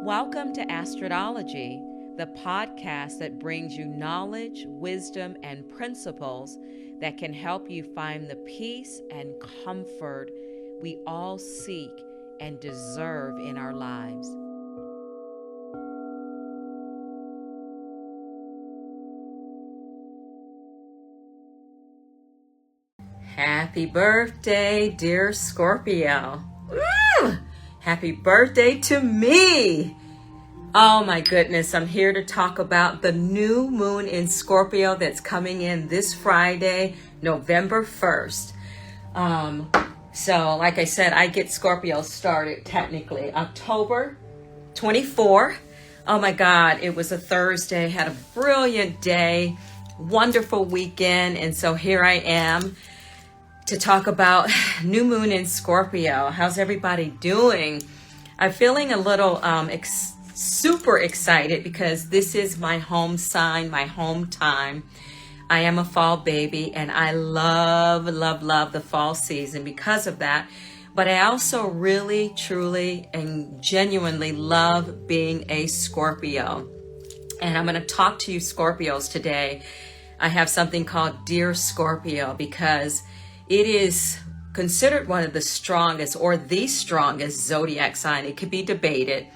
Welcome to Astridologie, the podcast that brings you knowledge, wisdom, and principles that can help you find the peace and comfort we all seek and deserve in our lives. Happy birthday, dear Scorpio. Woo! Happy birthday to me. Oh my goodness, I'm here to talk about the new moon in Scorpio that's coming in this Friday, November 1st. So like I said, I get Scorpio started technically October 24. Oh my God, it was a Thursday, had a brilliant day, wonderful weekend. And so here I am to talk about new moon in Scorpio. How's everybody doing? I'm feeling a little super excited because this is my home sign, my home time. I am a fall baby and I love the fall season because of that. But I also really, truly, and genuinely love being a Scorpio. And I'm going to talk to you Scorpios today. I have something called Dear Scorpio because it is considered one of the strongest or the strongest zodiac sign. It could be debated,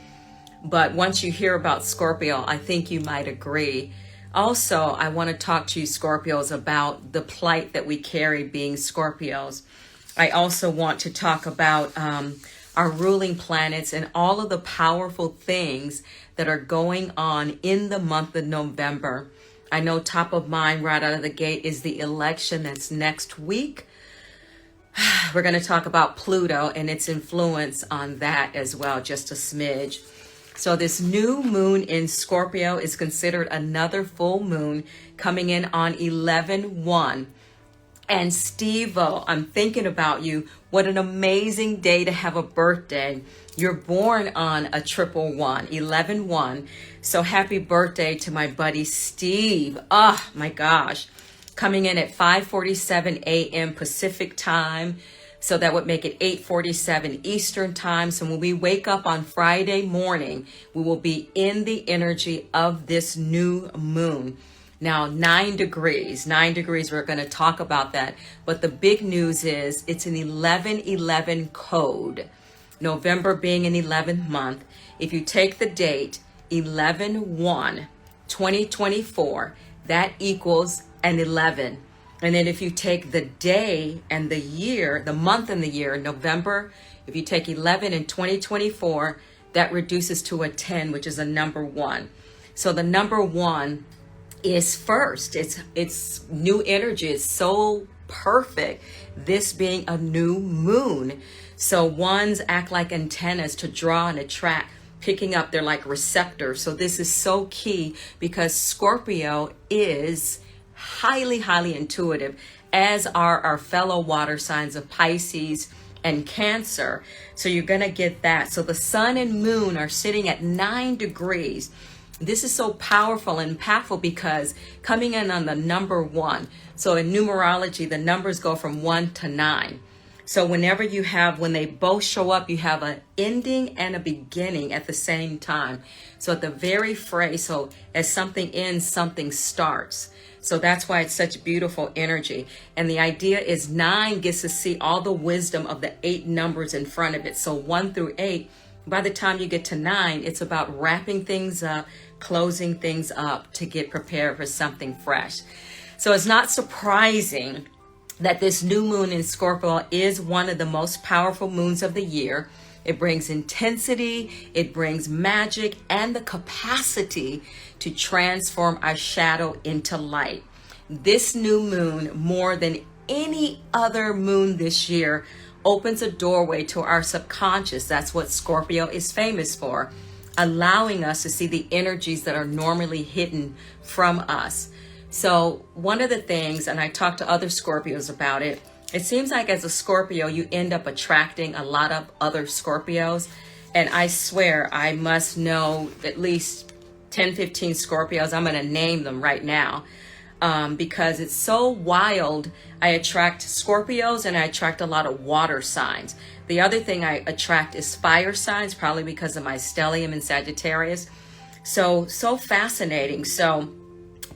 but once you hear about Scorpio, I think you might agree. Also, I want to talk to you Scorpios about the plight that we carry being Scorpios. I also want to talk about our ruling planets and all of the powerful things that are going on in the month of November. I know top of mind right out of the gate is the election that's next week. We're going to talk about Pluto and its influence on that as well, just a smidge. So this new moon in Scorpio is considered another full moon coming in on 11/1. And Steve-O, I'm thinking about you. What an amazing day to have a birthday. You're born on a 111, 11/1. So happy birthday to my buddy Steve. Oh my gosh. Coming in at 5:47 a.m. Pacific time. So that would make it 8:47 Eastern time. So when we wake up on Friday morning, we will be in the energy of this new moon. Now, 9 degrees, we're going to talk about that. But the big news is it's an 11/11 code. November being an 11th month. If you take the date 11/1/2024, that equals an 11. And then if you take the day and the year, the month and the year, November, if you take 11 in 2024, that reduces to a 10, which is a number 1. So the number 1 is first. It's new energy. It's so perfect. This being a new moon. So ones act like antennas to draw and attract, picking up. They're like receptors. So this is so key because Scorpio is highly intuitive, as are our fellow water signs of Pisces and Cancer. So you're going to get that. So the sun and moon are sitting at 9 degrees. This is so powerful and impactful because coming in on the number 1. So in numerology, the numbers go from 1 to 9. So when they both show up, you have an ending and a beginning at the same time. So at the very phrase, so as something ends, something starts. So that's why it's such beautiful energy. And the idea is 9 gets to see all the wisdom of the 8 numbers in front of it. So 1 through 8, by the time you get to 9, it's about wrapping things up, closing things up to get prepared for something fresh. So it's not surprising that this new moon in Scorpio is one of the most powerful moons of the year. It brings intensity, it brings magic, and the capacity to transform our shadow into light. This new moon, more than any other moon this year, opens a doorway to our subconscious. That's what Scorpio is famous for, allowing us to see the energies that are normally hidden from us. So one of the things, and I talked to other Scorpios about it, it seems like as a Scorpio, you end up attracting a lot of other Scorpios. And I swear I must know at least 10, 15 Scorpios. I'm going to name them right now. because it's so wild. I attract Scorpios and I attract a lot of water signs. The other thing I attract is fire signs, probably because of my stellium in Sagittarius. So fascinating. So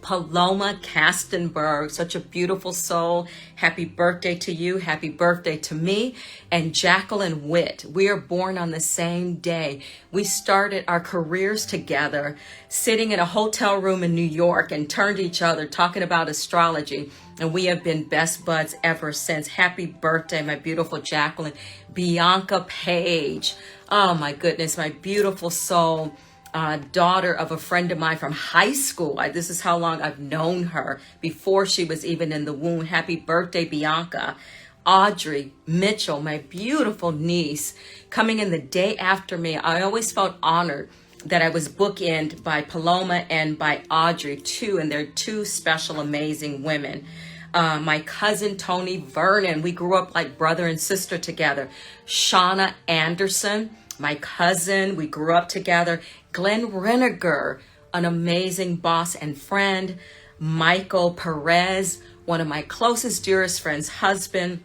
Paloma Castenberg, such a beautiful soul. Happy birthday to you. Happy birthday to me. And Jacqueline Witt. We are born on the same day. We started our careers together, sitting in a hotel room in New York and turned to each other talking about astrology. And we have been best buds ever since. Happy birthday, my beautiful Jacqueline. Bianca Page. Oh my goodness, my beautiful soul. Daughter of a friend of mine from high school. This is how long I've known her, before she was even in the womb. Happy birthday, Bianca. Audrey Mitchell, my beautiful niece, coming in the day after me. I always felt honored that I was bookended by Paloma and by Audrey too, and they're two special, amazing women. My cousin Tony Vernon, we grew up like brother and sister together. Shauna Anderson, my cousin, we grew up together. Glenn Reniger, an amazing boss and friend. Michael Perez, one of my closest, dearest friends' husband.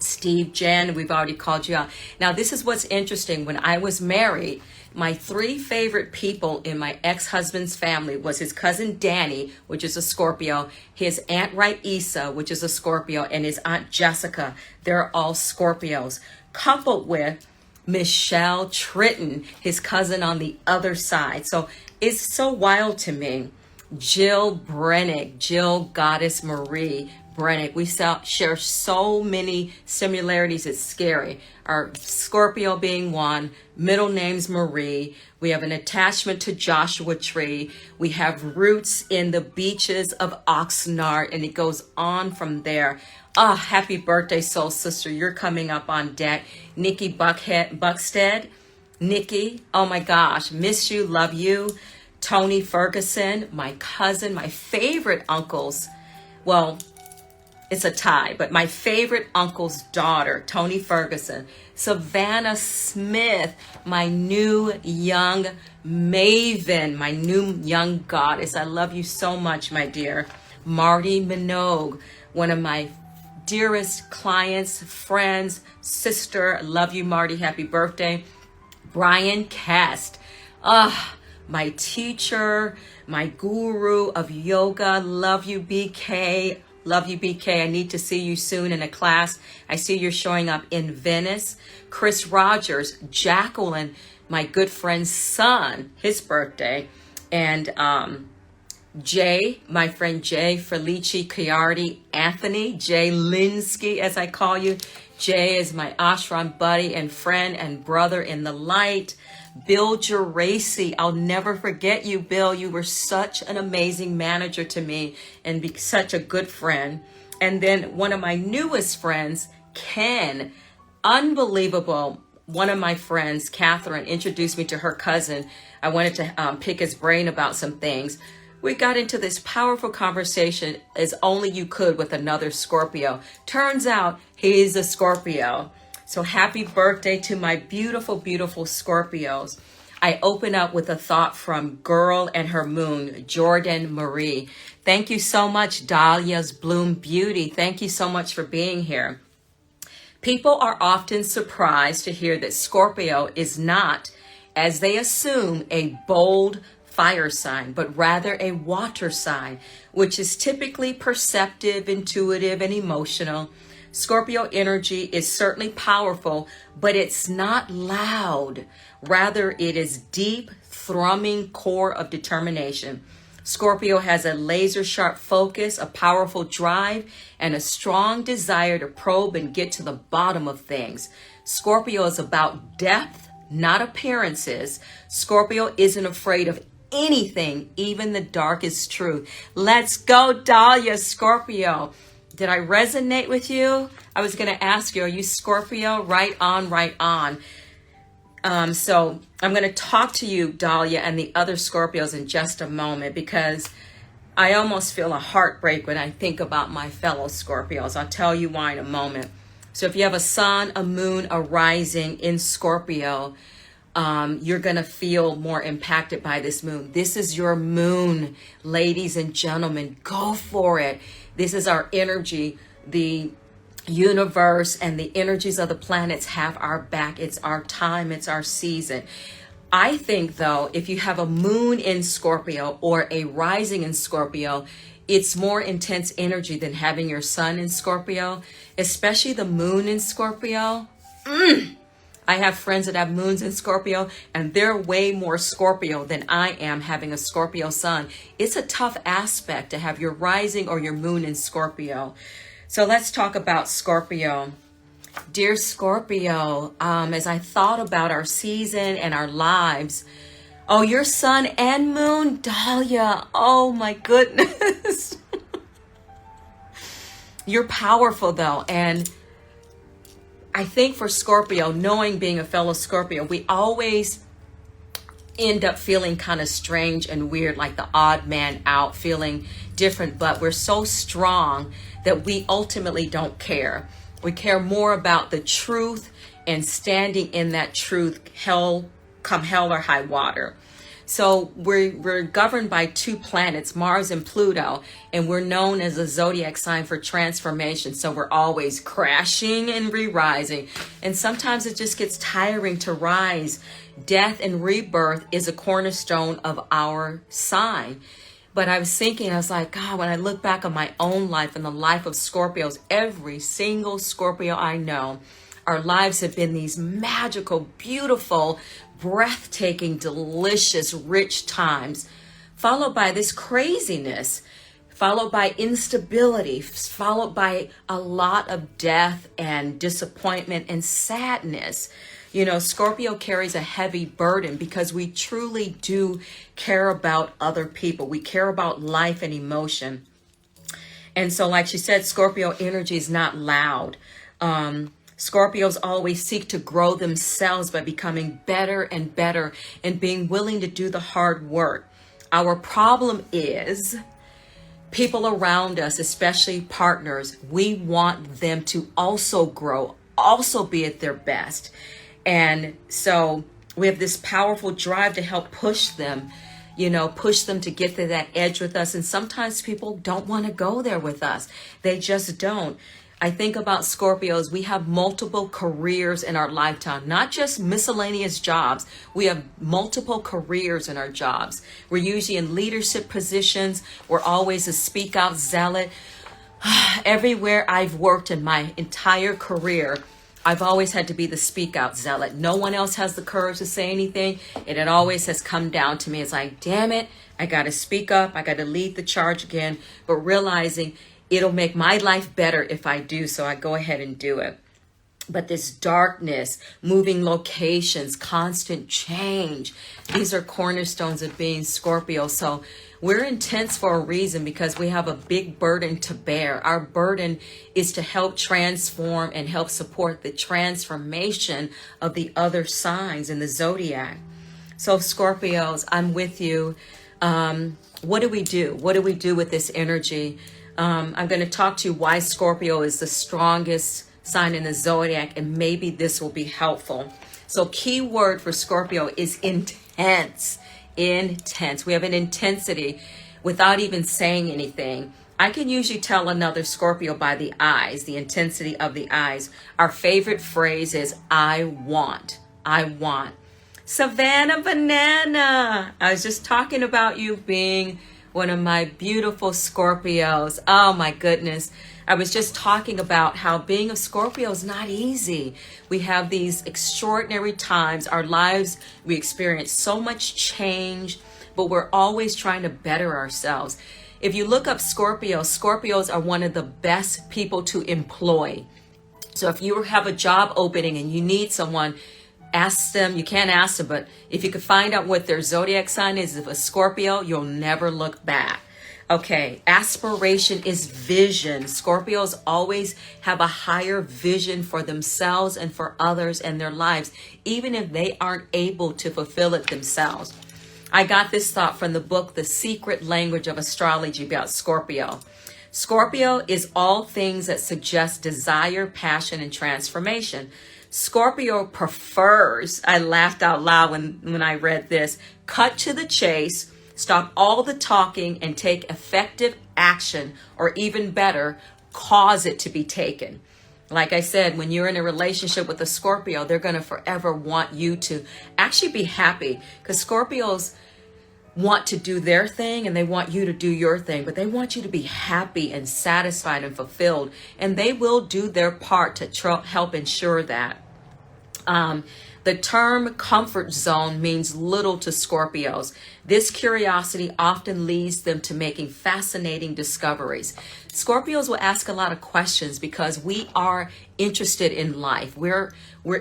Steve Jen, we've already called you out. Now, this is what's interesting. When I was married, my three favorite people in my ex-husband's family was his cousin Danny, which is a Scorpio, his Aunt Raisa, which is a Scorpio, and his Aunt Jessica. They're all Scorpios, coupled with Michelle Tritton, his cousin on the other side. So it's so wild to me. Jill Brennick, Jill Goddess Marie Brennick. We share so many similarities, it's scary. Our Scorpio being one, middle name's Marie. We have an attachment to Joshua Tree. We have roots in the beaches of Oxnard, and it goes on from there. Oh, happy birthday, soul sister. You're coming up on deck. Nikki Buckstead. Nikki, oh my gosh, miss you, love you. Tony Ferguson, my cousin, my favorite uncle's, well, it's a tie, but my favorite uncle's daughter, Tony Ferguson. Savannah Smith, my new young maven, my new young goddess. I love you so much, my dear. Marty Minogue, one of my dearest clients, friends, sister. I love you, Marty. Happy birthday. Brian Cast. My teacher, my guru of yoga. Love you, BK. Love you, BK. I need to see you soon in a class. I see you're showing up in Venice. Chris Rogers, Jacqueline, my good friend's son, his birthday. And Jay, my friend Jay Felici Chiardi, Anthony, Jay Linsky, as I call you. Jay is my ashram buddy and friend and brother in the light. Bill Geraci, I'll never forget you, Bill. You were such an amazing manager to me and such a good friend. And then one of my newest friends, Ken, unbelievable. One of my friends, Catherine, introduced me to her cousin. I wanted to pick his brain about some things. We got into this powerful conversation as only you could with another Scorpio. Turns out he's a Scorpio. So happy birthday to my beautiful, beautiful Scorpios. I open up with a thought from Girl and Her Moon, Jordan Marie. Thank you so much, Dahlia's Bloom Beauty. Thank you so much for being here. People are often surprised to hear that Scorpio is not, as they assume, a bold fire sign, but rather a water sign, which is typically perceptive, intuitive, and emotional. Scorpio energy is certainly powerful, but it's not loud. Rather, it is deep, thrumming core of determination. Scorpio has a laser sharp focus, a powerful drive, and a strong desire to probe and get to the bottom of things. Scorpio is about depth, not appearances. Scorpio isn't afraid of anything, even the darkest truth. Let's go, Dahlia, Scorpio. Did I resonate with you? I was going to ask you, are you Scorpio? Right on, right on. So I'm going to talk to you, Dahlia, and the other Scorpios in just a moment, because I almost feel a heartbreak when I think about my fellow Scorpios. I'll tell you why in a moment. So if you have a sun, a moon, a rising in Scorpio, you're going to feel more impacted by this moon. This is your moon, ladies and gentlemen. Go for it. This is our energy. The universe and the energies of the planets have our back. It's our time. It's our season. I think, though, if you have a moon in Scorpio or a rising in Scorpio, it's more intense energy than having your sun in Scorpio, especially the moon in Scorpio. I have friends that have moons in Scorpio, and they're way more Scorpio than I am having a Scorpio sun. It's a tough aspect to have your rising or your moon in Scorpio. So let's talk about Scorpio. Dear Scorpio, as I thought about our season and our lives, oh, your sun and moon, Dahlia, oh my goodness. You're powerful though, and I think for Scorpio, knowing being a fellow Scorpio, we always end up feeling kind of strange and weird, like the odd man out, feeling different, but we're so strong that we ultimately don't care. We care more about the truth and standing in that truth, come hell or high water. So we're governed by two planets, Mars and Pluto, and we're known as a zodiac sign for transformation. So we're always crashing and re-rising. And sometimes it just gets tiring to rise. Death and rebirth is a cornerstone of our sign. But I was thinking, I was like, God, when I look back on my own life and the life of Scorpios, every single Scorpio I know, our lives have been these magical, beautiful, breathtaking, delicious, rich times, followed by this craziness, followed by instability, followed by a lot of death and disappointment and sadness. You know, Scorpio carries a heavy burden because we truly do care about other people. We care about life and emotion. And so, like she said, Scorpio energy is not loud. Scorpios always seek to grow themselves by becoming better and better and being willing to do the hard work. Our problem is people around us, especially partners, we want them to also grow, also be at their best. And so we have this powerful drive to help push them, push them to get to that edge with us. And sometimes people don't want to go there with us. They just don't. I think about Scorpios, we have multiple careers in our lifetime, not just miscellaneous jobs. We have multiple careers in our jobs. We're usually in leadership positions. We're always a speak out zealot. Everywhere I've worked in my entire career, I've always had to be the speak out zealot. No one else has the courage to say anything. And it always has come down to me. It's like, damn it, I got to speak up. I got to lead the charge again. But realizing it'll make my life better if I do. So I go ahead and do it. But this darkness, moving locations, constant change, these are cornerstones of being Scorpio. So we're intense for a reason because we have a big burden to bear. Our burden is to help transform and help support the transformation of the other signs in the zodiac. So Scorpios, I'm with you. What do we do? What do we do with this energy? I'm going to talk to you why Scorpio is the strongest sign in the zodiac, and maybe this will be helpful. So key word for Scorpio is intense. Intense. We have an intensity without even saying anything. I can usually tell another Scorpio by the eyes, the intensity of the eyes. Our favorite phrase is, I want. I want. Savannah Banana. I was just talking about you being one of my beautiful Scorpios. Oh my goodness. I was just talking about how being a Scorpio is not easy. We have these extraordinary times. Our lives, we experience so much change, but we're always trying to better ourselves. If you look up Scorpios are one of the best people to employ. So if you have a job opening and you need someone, ask them. You can't ask them, but if you could find out what their zodiac sign is, if a Scorpio, you'll never look back. Okay, aspiration is vision. Scorpios always have a higher vision for themselves and for others and their lives, even if they aren't able to fulfill it themselves. I got this thought from the book, The Secret Language of Astrology, about Scorpio. Scorpio is all things that suggest desire, passion, and transformation. Scorpio prefers, I laughed out loud when I read this, cut to the chase, stop all the talking and take effective action, or even better, cause it to be taken. Like I said, when you're in a relationship with a Scorpio, they're going to forever want you to actually be happy, because Scorpios want to do their thing and they want you to do your thing, but they want you to be happy and satisfied and fulfilled, and they will do their part to help ensure that. The term comfort zone means little to Scorpios. This curiosity often leads them to making fascinating discoveries. Scorpios will ask a lot of questions because we are interested in life. We're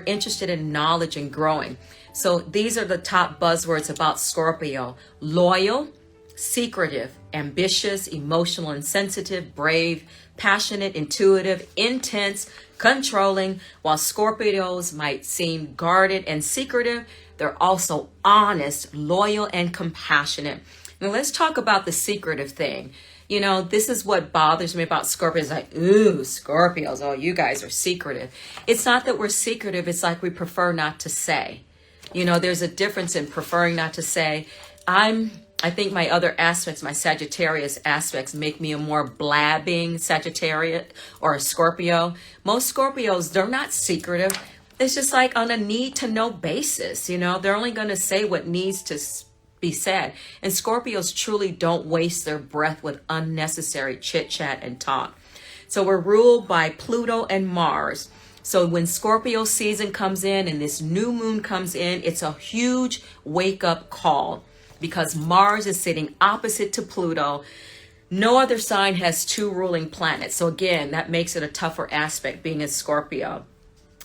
interested in knowledge and growing. So these are the top buzzwords about Scorpio: loyal, secretive, ambitious, emotional and sensitive, brave, passionate, intuitive, intense, controlling. While Scorpios might seem guarded and secretive, they're also honest, loyal, and compassionate. Now let's talk about the secretive thing. You know, this is what bothers me about Scorpios. Like, ooh, Scorpios, oh, you guys are secretive. It's not that we're secretive. It's like we prefer not to say. You know, there's a difference in preferring not to say. I think my other aspects, my Sagittarius aspects, make me a more blabbing Sagittarius or a Scorpio. Most Scorpios, they're not secretive. It's just like on a need to know basis. You know, they're only going to say what needs to be said. And Scorpios truly don't waste their breath with unnecessary chit chat and talk. So we're ruled by Pluto and Mars. So when Scorpio season comes in and this new moon comes in, it's a huge wake up call, because Mars is sitting opposite to Pluto. No other sign has two ruling planets. So again, that makes it a tougher aspect being a Scorpio.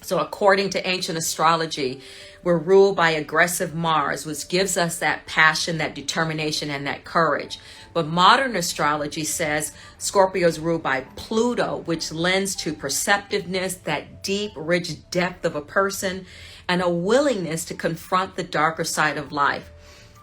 So according to ancient astrology, we're ruled by aggressive Mars, which gives us that passion, that determination, and that courage. But modern astrology says Scorpio is ruled by Pluto, which lends to perceptiveness, that deep, rich depth of a person, and a willingness to confront the darker side of life.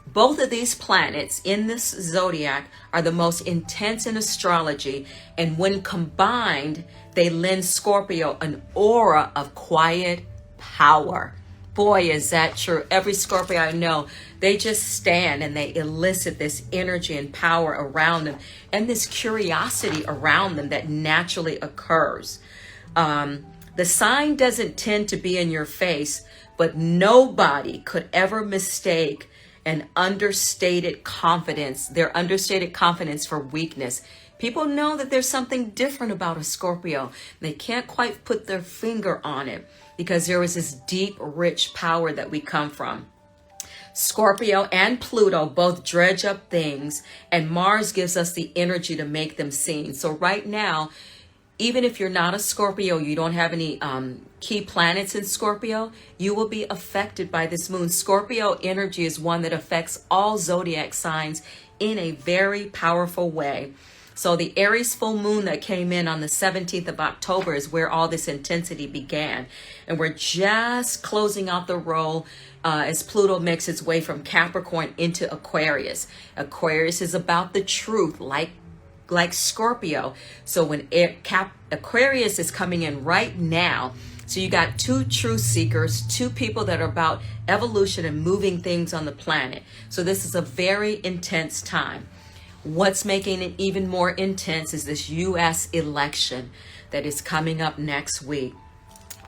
Both of these planets in this zodiac are the most intense in astrology, and when combined, they lend Scorpio an aura of quiet power. Boy, is that true. Every Scorpio I know, they just stand and they elicit this energy and power around them, and this curiosity around them that naturally occurs. The sign doesn't tend to be in your face, but nobody could ever mistake an understated confidence, their understated confidence, for weakness. People know that there's something different about a Scorpio. They can't quite put their finger on it because there is this deep, rich power that we come from. Scorpio and Pluto both dredge up things, and Mars gives us the energy to make them seen. So right now, even if you're not a Scorpio, you don't have any key planets in Scorpio, you will be affected by this moon. Scorpio energy is one that affects all zodiac signs in a very powerful way. So the Aries full moon that came in on the 17th of October is where all this intensity began. And we're just closing out the roll as Pluto makes its way from Capricorn into Aquarius. Aquarius is about the truth, like Scorpio. So when Aquarius is coming in right now, so you got two truth seekers, two people that are about evolution and moving things on the planet. So this is a very intense time. What's making it even more intense is this U.S. election that is coming up next week.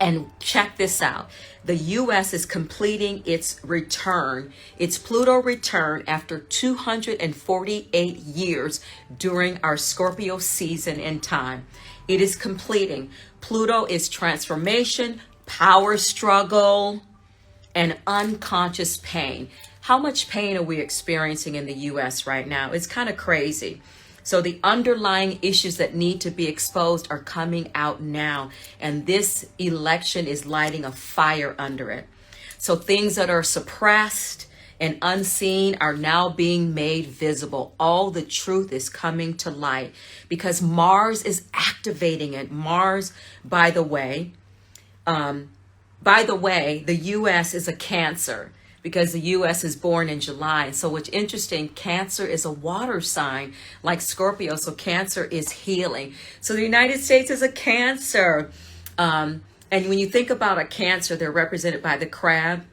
And check this out. The U.S. is completing its return, its Pluto return, after 248 years during our Scorpio season and time. It is completing. Pluto is transformation, power struggle, and unconscious pain. How much pain are we experiencing in the U.S. right now? It's kind of crazy. So the underlying issues that need to be exposed are coming out now. And this election is lighting a fire under it. So things that are suppressed and unseen are now being made visible. All the truth is coming to light because Mars is activating it. Mars, by the way, the U.S. is a Cancer, because the U.S. is born in July. So what's interesting, Cancer is a water sign like Scorpio. So Cancer is healing. So the United States is a Cancer. And when you think about a Cancer, they're represented by the crab.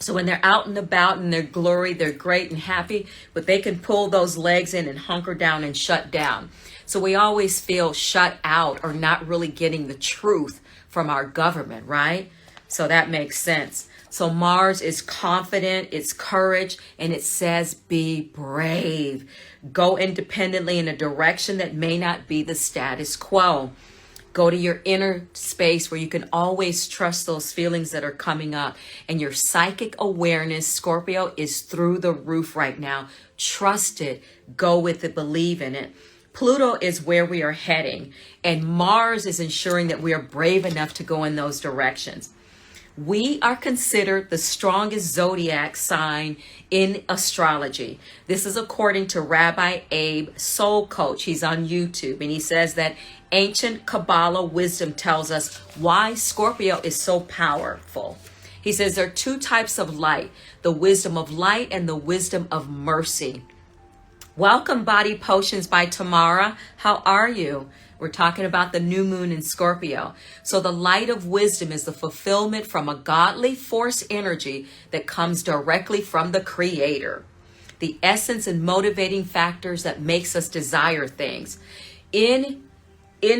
So when they're out and about in their glory, they're great and happy, but they can pull those legs in and hunker down and shut down. So we always feel shut out or not really getting the truth from our government, right? So that makes sense. So Mars is confident, it's courage, and it says be brave. Go independently in a direction that may not be the status quo. Go to your inner space where you can always trust those feelings that are coming up. And your psychic awareness, Scorpio, is through the roof right now. Trust it. Go with it. Believe in it. Pluto is where we are heading. And Mars is ensuring that we are brave enough to go in those directions. We are considered the strongest zodiac sign in astrology. This is according to Rabbi Abe, Soul Coach. He's on YouTube, and he says that ancient Kabbalah wisdom tells us why Scorpio is so powerful. He says there are two types of light, the wisdom of light and the wisdom of mercy. Welcome, Body Potions by Tamara. How are you? We're talking about the new moon in Scorpio. So the light of wisdom is the fulfillment from a godly force energy that comes directly from the Creator. The essence and motivating factors that makes us desire things. In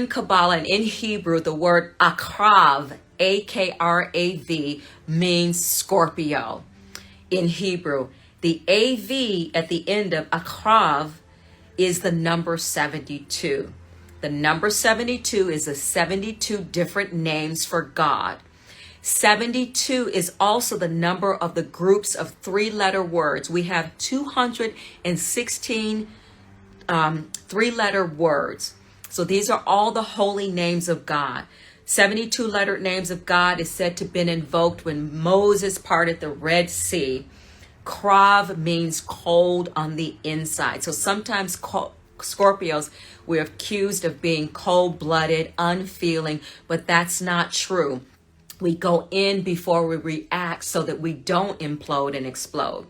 Kabbalah and in Hebrew, the word akrav, A-K-R-A-V, means Scorpio. In Hebrew, the A-V at the end of akrav is the number 72. The number 72 is the 72 different names for God. 72 is also the number of the groups of three-letter words. We have 216 three-letter words. So these are all the holy names of God. 72 lettered names of God is said to have been invoked when Moses parted the Red Sea. Krav means cold on the inside. So sometimes Scorpios, we're accused of being cold-blooded, unfeeling, but that's not true. We go in before we react so that we don't implode and explode.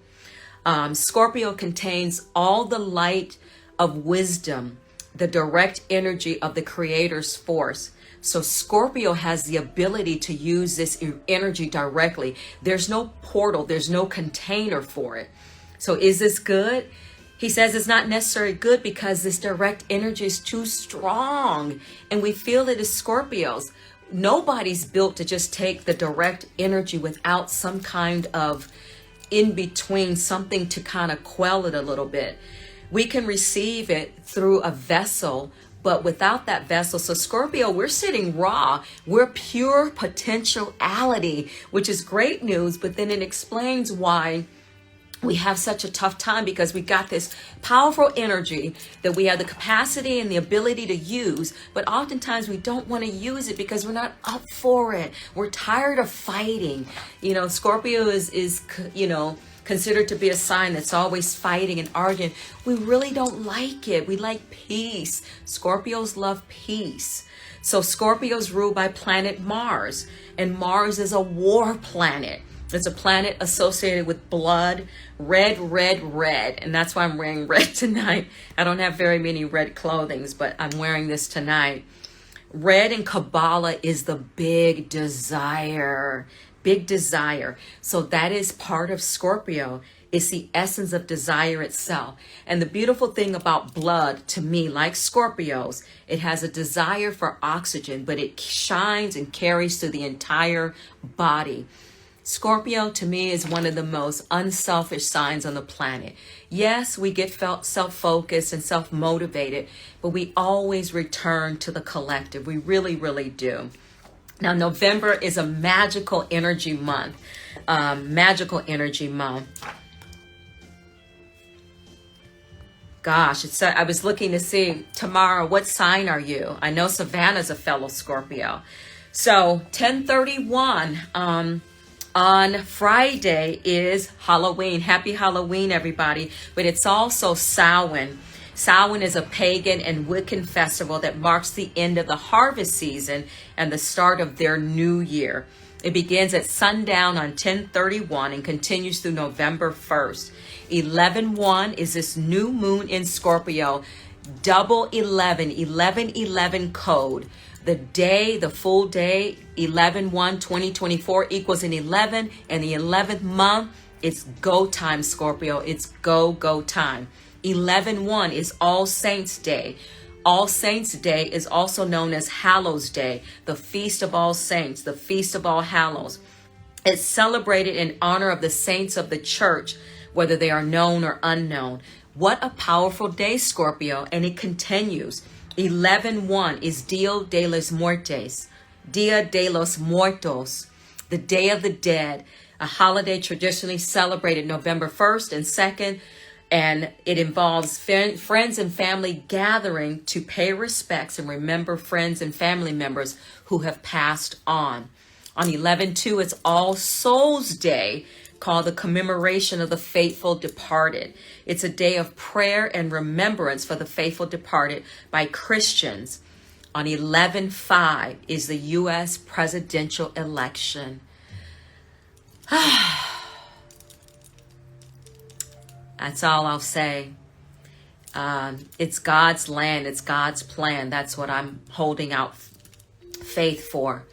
Scorpio contains all the light of wisdom, the direct energy of the Creator's force. So Scorpio has the ability to use this energy directly. There's no portal, there's no container for it. So is this good? He says it's not necessarily good because this direct energy is too strong, and we feel it as Scorpios. Nobody's built to just take the direct energy without some kind of in between, something to kind of quell it a little bit. We can receive it through a vessel, but without that vessel. So Scorpio, we're sitting raw. We're pure potentiality, which is great news, but then it explains why we have such a tough time, because we got this powerful energy that we have the capacity and the ability to use, but oftentimes we don't want to use it because we're not up for it. We're tired of fighting. Scorpio is considered to be a sign that's always fighting and arguing. We really don't like it. We like peace. Scorpios love peace. So Scorpios ruled by planet Mars, and Mars is a war planet. It's a planet associated with blood, red, red, red. And that's why I'm wearing red tonight. I don't have very many red clothings, but I'm wearing this tonight. Red in Kabbalah is the big desire. Big desire. So that is part of Scorpio. It's the essence of desire itself. And the beautiful thing about blood, to me, like Scorpios, it has a desire for oxygen, but it shines and carries through the entire body. Scorpio, to me, is one of the most unselfish signs on the planet. Yes, we get self-focused and self-motivated, but we always return to the collective. We really, really do. Now, November is a magical energy month. Gosh, I was looking to see, Tamara, what sign are you? I know Savannah's a fellow Scorpio. So 1031, on Friday is Halloween. Happy Halloween, everybody. But it's also Samhain. Samhain is a pagan and Wiccan festival that marks the end of the harvest season and the start of their new year. It begins at sundown on 1031 and continues through November 1st. 11/1 is this new moon in Scorpio. Double 11, 1111 code. The day, the full day, 11/1/2024 equals an 11, and the 11th month, it's go time, Scorpio. It's go time. 11/1 is All Saints Day. All Saints Day is also known as Hallows Day, the Feast of All Saints, the Feast of All Hallows. It's celebrated in honor of the saints of the church, whether they are known or unknown. What a powerful day, Scorpio. And it continues. 11/1 is Dia de los Muertos, Dia de los Muertos, the Day of the Dead, a holiday traditionally celebrated November 1st and 2nd, and it involves friends and family gathering to pay respects and remember friends and family members who have passed on. On 11/2, it's All Souls Day, called the commemoration of the faithful departed. It's a day of prayer and remembrance for the faithful departed by Christians. On 11/5 is the U.S. presidential election. That's all I'll say. It's God's land. It's God's plan. That's what I'm holding out faith for.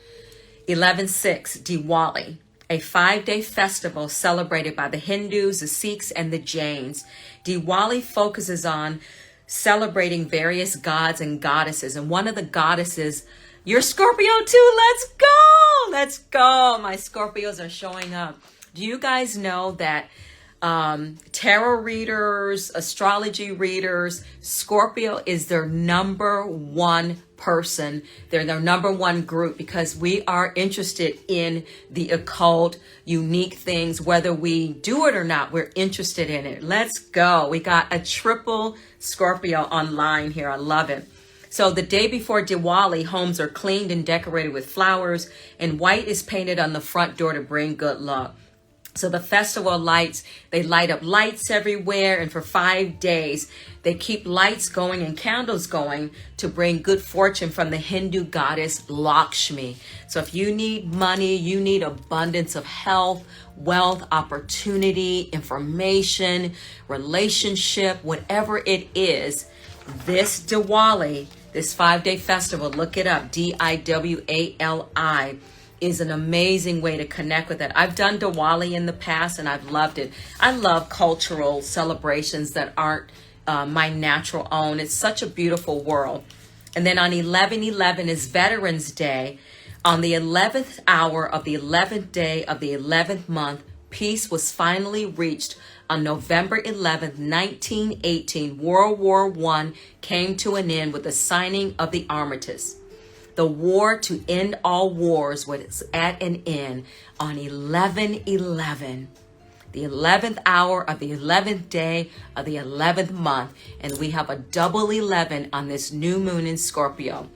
11/6, Diwali, a 5-day festival celebrated by the Hindus, the Sikhs, and the Jains. Diwali focuses on celebrating various gods and goddesses. And one of the goddesses, you're Scorpio too. Let's go. Let's go. My Scorpios are showing up. Do you guys know that tarot readers, astrology readers, Scorpio is their number one person. They're their number one group because we are interested in the occult, unique things. Whether we do it or not, we're interested in it. Let's go. We got a triple Scorpio online here. I love it. So the day before Diwali, homes are cleaned and decorated with flowers, and white is painted on the front door to bring good luck. So the festival lights, they light up lights everywhere, and for 5 days, they keep lights going and candles going to bring good fortune from the Hindu goddess Lakshmi. So if you need money, you need abundance of health, wealth, opportunity, information, relationship, whatever it is, this Diwali, this 5-day festival, look it up, Diwali, is an amazing way to connect with it. I've done Diwali in the past and I've loved it. I love cultural celebrations that aren't my natural own. It's such a beautiful world. And then on 11/11 is Veterans Day. On the 11th hour of the 11th day of the 11th month, peace was finally reached on November 11th, 1918. World War I came to an end with the signing of the Armistice. The war to end all wars was at an end on 11/11, the 11th hour of the 11th day of the 11th month. And we have a double 11 on this new moon in Scorpio.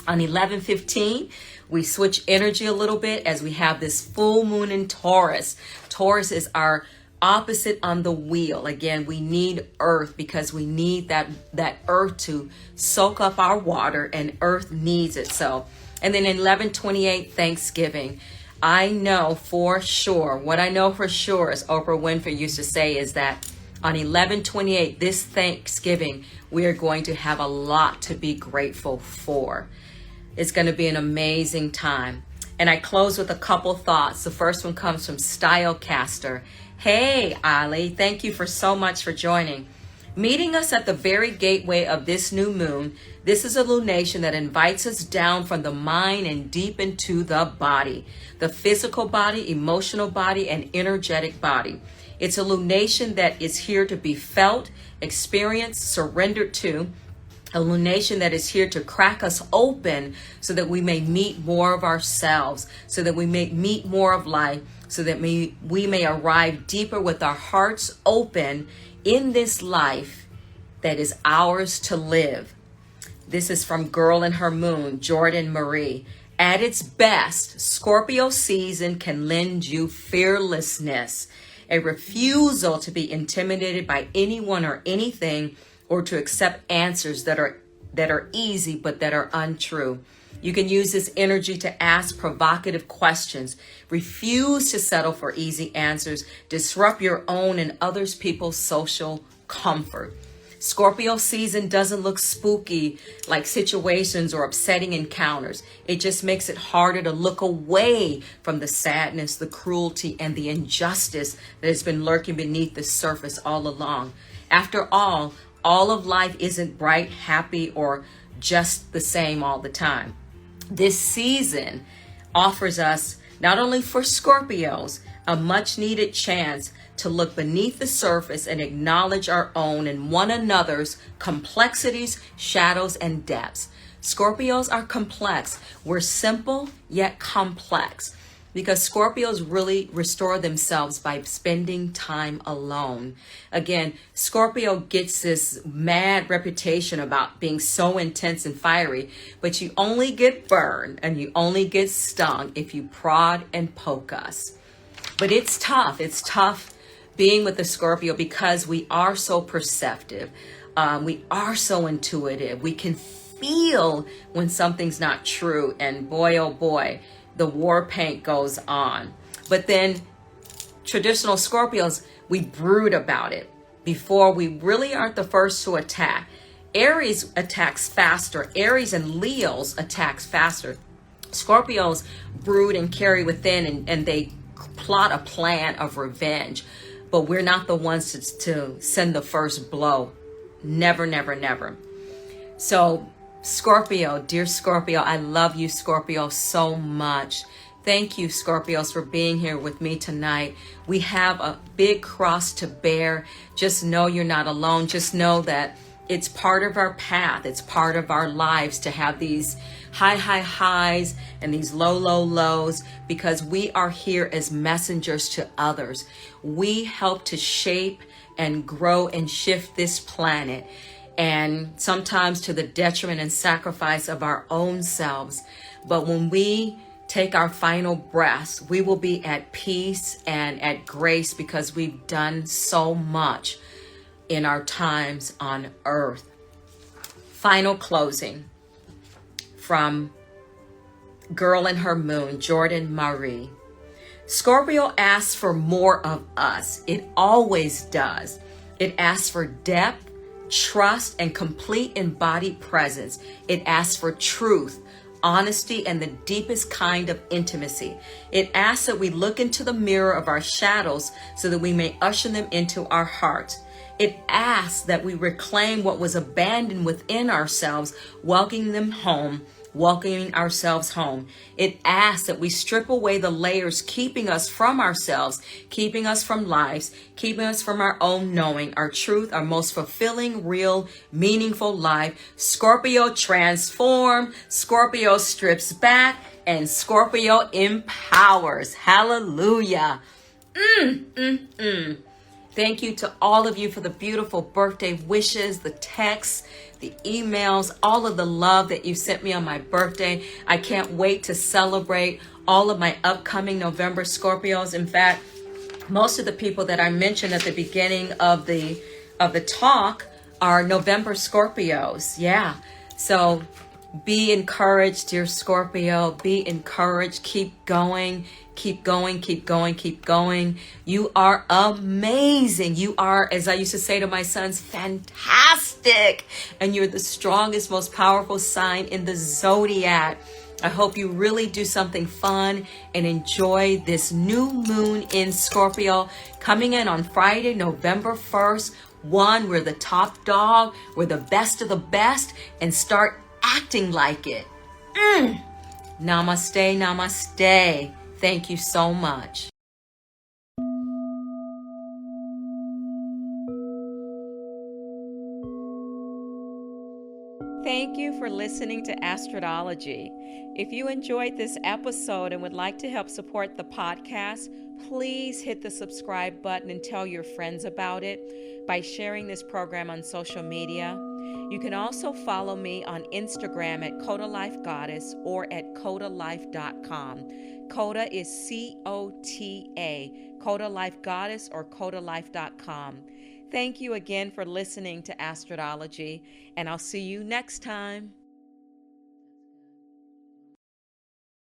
On 11/15, we switch energy a little bit as we have this full moon in Taurus. Taurus is our opposite on the wheel. Again, we need earth because we need that earth to soak up our water, and earth needs it. So, and then in 11/28, Thanksgiving. I know for sure, what I know for sure, as Oprah Winfrey used to say, is that on 11/28, this Thanksgiving, we are going to have a lot to be grateful for. It's going to be an amazing time. And I close with a couple thoughts. The first one comes from Stylecaster. Hey, Ali, thank you for so much for joining. Meeting us at the very gateway of this new moon, this is a lunation that invites us down from the mind and deep into the body, the physical body, emotional body, and energetic body. It's a lunation that is here to be felt, experienced, surrendered to, a lunation that is here to crack us open so that we may meet more of ourselves, so that we may meet more of life, so that we may arrive deeper with our hearts open in this life that is ours to live. This is from Girl and Her Moon, Jordan Marie. At its best, Scorpio season can lend you fearlessness, a refusal to be intimidated by anyone or anything, or to accept answers that are easy but that are untrue. You can use this energy to ask provocative questions. Refuse to settle for easy answers. Disrupt your own and others people's social comfort. Scorpio season doesn't look spooky like situations or upsetting encounters. It just makes it harder to look away from the sadness, the cruelty, and the injustice that has been lurking beneath the surface all along. After all of life isn't bright, happy, or just the same all the time. This season offers us, not only for Scorpios, a much needed chance to look beneath the surface and acknowledge our own and one another's complexities, shadows, and depths. Scorpios are complex. We're simple yet complex because Scorpios really restore themselves by spending time alone. Again, Scorpio gets this mad reputation about being so intense and fiery, but you only get burned and you only get stung if you prod and poke us. But it's tough. It's tough being with the Scorpio because we are so perceptive. We are so intuitive. We can feel when something's not true. And boy, oh boy, the war paint goes on. But then traditional Scorpios, we brood about it before we really aren't the first to attack. Aries attacks faster. Aries and Leos attacks faster. Scorpios brood and carry within and they plot a plan of revenge. But we're not the ones to send the first blow. Never, never, never. So Scorpio, dear Scorpio, I love you, Scorpio, so much. Thank you, Scorpios, for being here with me tonight. We have a big cross to bear. Just know you're not alone. Just know that it's part of our path. It's part of our lives to have these high highs and these low lows, because we are here as messengers to others. We help to shape and grow and shift this planet, and sometimes to the detriment and sacrifice of our own selves. But when we take our final breaths, we will be at peace and at grace because we've done so much in our times on earth. Final closing from Girl and Her Moon, Jordan Marie. Scorpio asks for more of us. It always does. It asks for depth, trust, and complete embodied presence. It asks for truth, honesty, and the deepest kind of intimacy. It asks that we look into the mirror of our shadows so that we may usher them into our hearts. It asks that we reclaim what was abandoned within ourselves, welcoming ourselves home. It asks that we strip away the layers keeping us from ourselves, keeping us from lives, keeping us from our own knowing, our truth, our most fulfilling, real, meaningful life. Scorpio transform, Scorpio strips back, and Scorpio empowers. Hallelujah. Thank you to all of you for the beautiful birthday wishes, the texts, the emails, all of the love that you sent me on my birthday. I can't wait to celebrate all of my upcoming November Scorpios. In fact, most of the people that I mentioned at the beginning of the talk are November Scorpios. Yeah. So be encouraged, dear Scorpio. Be encouraged. Keep going. Keep going, keep going, keep going. You are amazing. You are, as I used to say to my sons, fantastic. And you're the strongest, most powerful sign in the zodiac. I hope you really do something fun and enjoy this new moon in Scorpio coming in on Friday, November 1st. We're the top dog. We're the best of the best, and start acting like it. Namaste, namaste. Thank you so much. Thank you for listening to Astridologie. If you enjoyed this episode and would like to help support the podcast, please hit the subscribe button and tell your friends about it by sharing this program on social media. You can also follow me on Instagram at Coda Life Goddess or at codalife.com. Coda is C-O-T-A, Coda Life Goddess or codalife.com. Thank you again for listening to Astridologie, and I'll see you next time.